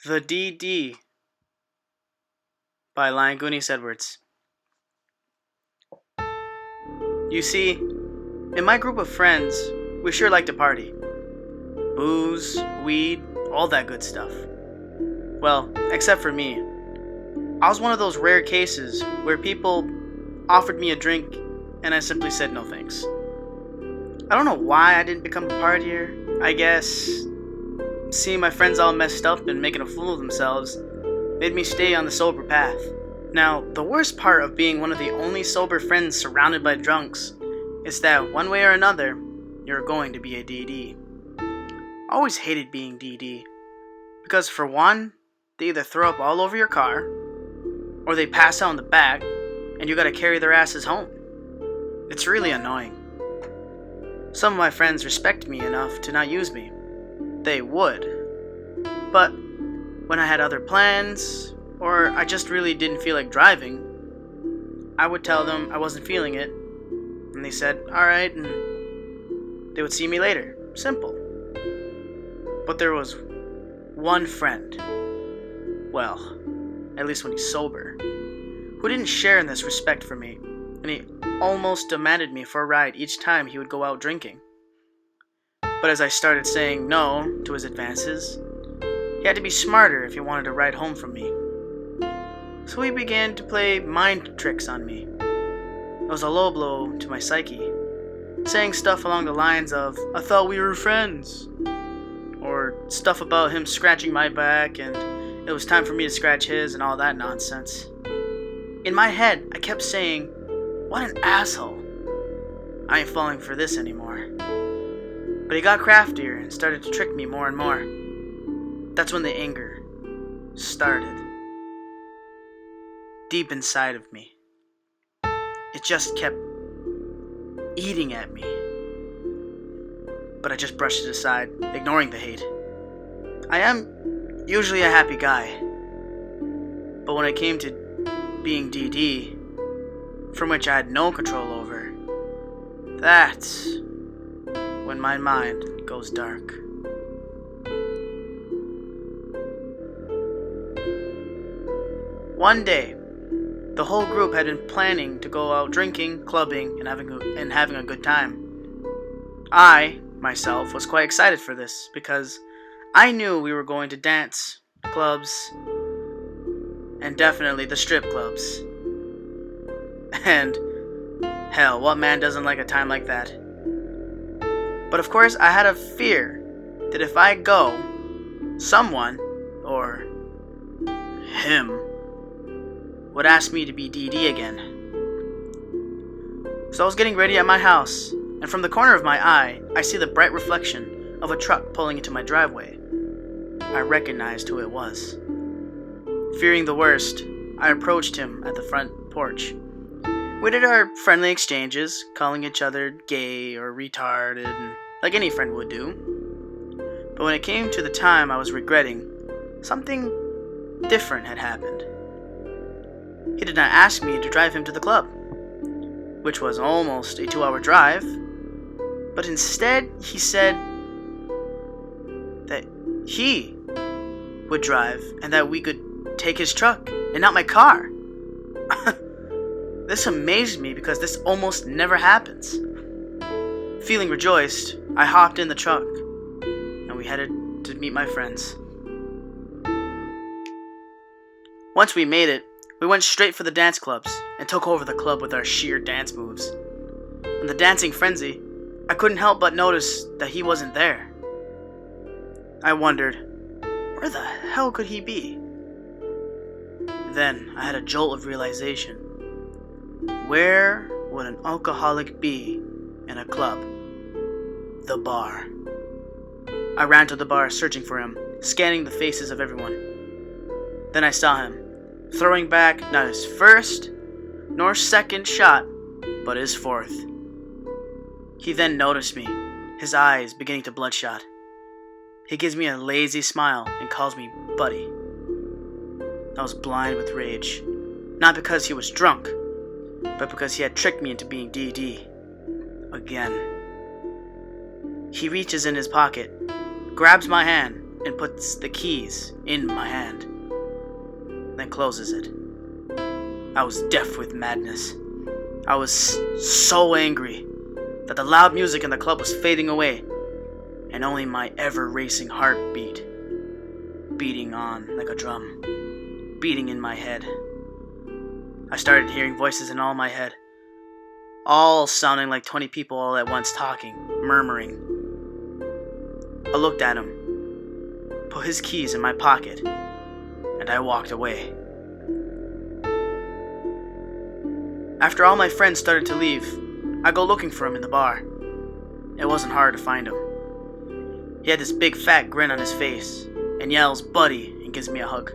The DD by Lion Edwards. You see, in my group of friends, we sure like to party. Booze, weed, all that good stuff. Well, except for me. I was one of those rare cases where people offered me a drink and I simply said no thanks. I don't know why I didn't become a partier. I guess seeing my friends all messed up and making a fool of themselves made me stay on the sober path. Now, the worst part of being one of the only sober friends surrounded by drunks is that one way or another, you're going to be a DD. I always hated being DD because, for one, they either throw up all over your car or they pass out in the back and you gotta carry their asses home. It's really annoying. Some of my friends respect me enough to not use me. They would. But when I had other plans, or I just really didn't feel like driving, I would tell them I wasn't feeling it, and they said, alright, and they would see me later. Simple. But there was one friend, well, at least when he's sober, who didn't share in this respect for me, and he almost demanded me for a ride each time he would go out drinking. But as I started saying no to his advances, he had to be smarter if he wanted to ride home from me. So he began to play mind tricks on me. It was a low blow to my psyche, saying stuff along the lines of, I thought we were friends, or stuff about him scratching my back and it was time for me to scratch his and all that nonsense. In my head, I kept saying, what an asshole. I ain't falling for this anymore. But he got craftier and started to trick me more and more. That's when the anger started. Deep inside of me. It just kept eating at me. But I just brushed it aside, ignoring the hate. I am usually a happy guy. But when it came to being DD, from which I had no control over, that's when my mind goes dark. One day, the whole group had been planning to go out drinking, clubbing, and having a good time. I, myself, was quite excited for this because I knew we were going to dance, clubs, and definitely the strip clubs. And hell, what man doesn't like a time like that? But of course, I had a fear that if I go, someone, or him, would ask me to be DD again. So I was getting ready at my house, and from the corner of my eye, I see the bright reflection of a truck pulling into my driveway. I recognized who it was. Fearing the worst, I approached him at the front porch. We did our friendly exchanges, calling each other gay or retarded, like any friend would do. But when it came to the time I was regretting, something different had happened. He did not ask me to drive him to the club, which was almost a 2-hour drive, but instead he said that he would drive and that we could take his truck and not my car. This amazed me because this almost never happens. Feeling rejoiced, I hopped in the truck and we headed to meet my friends. Once we made it, we went straight for the dance clubs and took over the club with our sheer dance moves. In the dancing frenzy, I couldn't help but notice that he wasn't there. I wondered, where the hell could he be? Then I had a jolt of realization. Where would an alcoholic be in a club? The bar. I ran to the bar searching for him, scanning the faces of everyone. Then I saw him, throwing back not his first nor second shot, but his fourth. He then noticed me, his eyes beginning to bloodshot. He gives me a lazy smile and calls me buddy. I was blind with rage, not because he was drunk, but because he had tricked me into being DD. Again. He reaches in his pocket, grabs my hand, and puts the keys in my hand, then closes it. I was deaf with madness. I was so angry that the loud music in the club was fading away, and only my ever-racing heartbeat beating on like a drum, beating in my head. I started hearing voices in all my head, all sounding like 20 people all at once talking, murmuring. I looked at him, put his keys in my pocket, and I walked away. After all my friends started to leave, I go looking for him in the bar. It wasn't hard to find him. He had this big fat grin on his face and yells, "Buddy," and gives me a hug.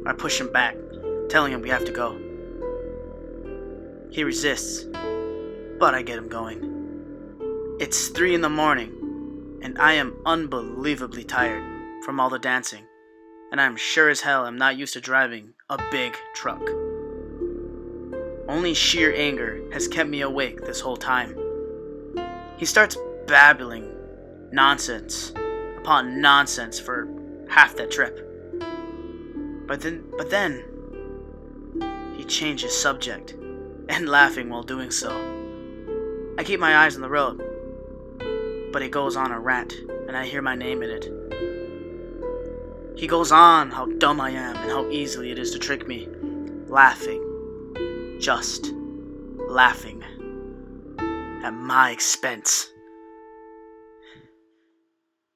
I push him back, telling him we have to go. He resists, but I get him going. It's 3 a.m, and I am unbelievably tired from all the dancing, and I'm sure as hell I'm not used to driving a big truck. Only sheer anger has kept me awake this whole time. He starts babbling nonsense upon nonsense for half that trip. But then he changes subject, and laughing while doing so. I keep my eyes on the road, but he goes on a rant, and I hear my name in it. He goes on how dumb I am and how easily it is to trick me, laughing, just laughing, at my expense.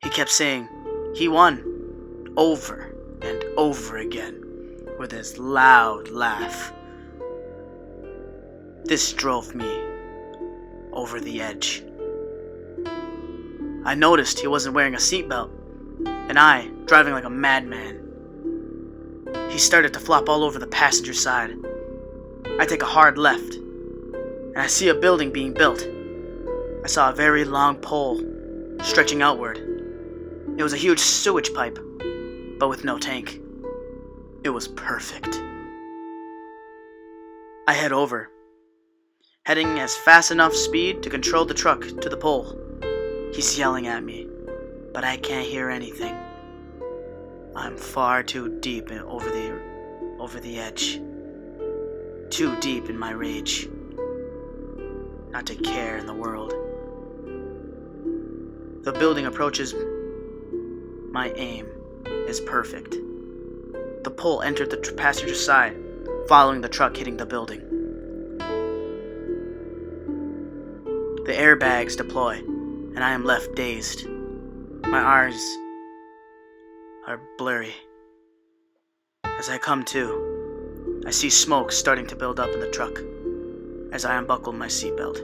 He kept saying he won over and over again with his loud laugh. This drove me over the edge. I noticed he wasn't wearing a seatbelt, and I, driving like a madman. He started to flop all over the passenger side. I take a hard left, and I see a building being built. I saw a very long pole stretching outward. It was a huge sewage pipe, but with no tank. It was perfect. I head over, heading as fast enough speed to control the truck to the pole. He's yelling at me, but I can't hear anything. I'm far too deep over the edge. Too deep in my rage not to care in the world. The building approaches. My aim is perfect. The pole entered the passenger side, following the truck hitting the building. The airbags deploy, and I am left dazed. My eyes are blurry. As I come to, I see smoke starting to build up in the truck as I unbuckle my seatbelt.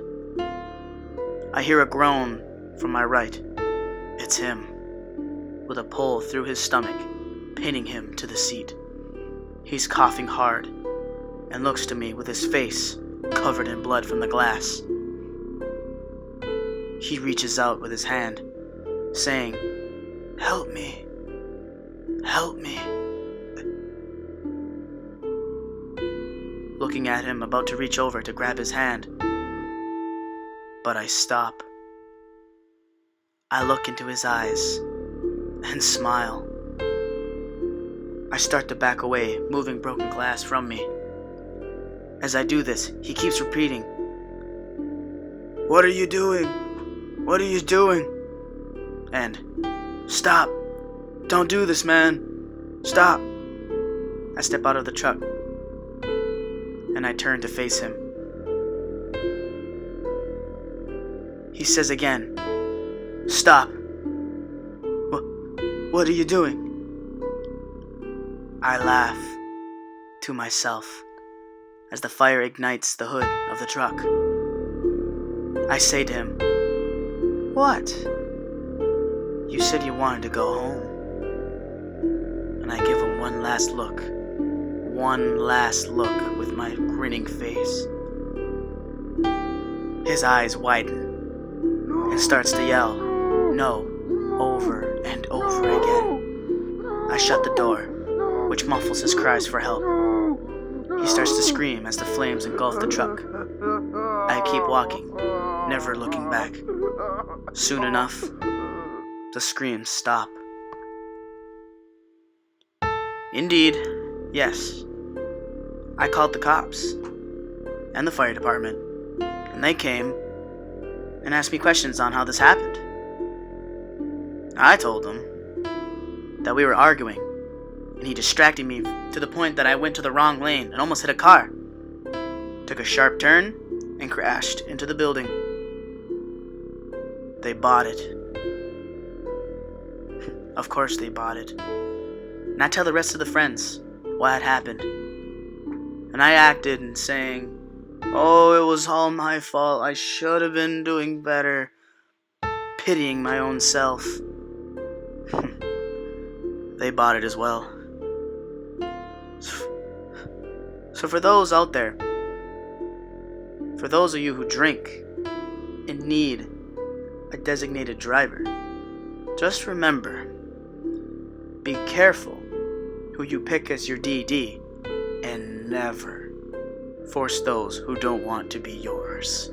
I hear a groan from my right. It's him, with a pole through his stomach, pinning him to the seat. He's coughing hard and looks to me with his face covered in blood from the glass. He reaches out with his hand, saying, "Help me, help me." Looking at him, about to reach over to grab his hand, but I stop. I look into his eyes and smile. I start to back away, moving broken glass from me. As I do this, he keeps repeating, "What are you doing? What are you doing?" And, "Stop! Don't do this, man! Stop!" I step out of the truck, and I turn to face him. He says again, "Stop! What are you doing?" I laugh to myself as the fire ignites the hood of the truck. I say to him, "What? You said you wanted to go home." And I give him one last look with my grinning face. His eyes widen and starts to yell, "No," over and over again. I shut the door, which muffles his cries for help. He starts to scream as the flames engulf the truck. I keep walking, never looking back. Soon enough, the screams stop. Indeed, yes. I called the cops and the fire department, and they came and asked me questions on how this happened. I told them that we were arguing, and he distracted me to the point that I went to the wrong lane and almost hit a car, took a sharp turn, and crashed into the building. They bought it. Of course they bought it. And I tell the rest of the friends what had happened. And I acted and saying, "Oh, it was all my fault. I should have been doing better," pitying my own self. They bought it as well. So for those out there, for those of you who drink and need a designated driver, just remember, be careful who you pick as your DD, and never force those who don't want to be yours.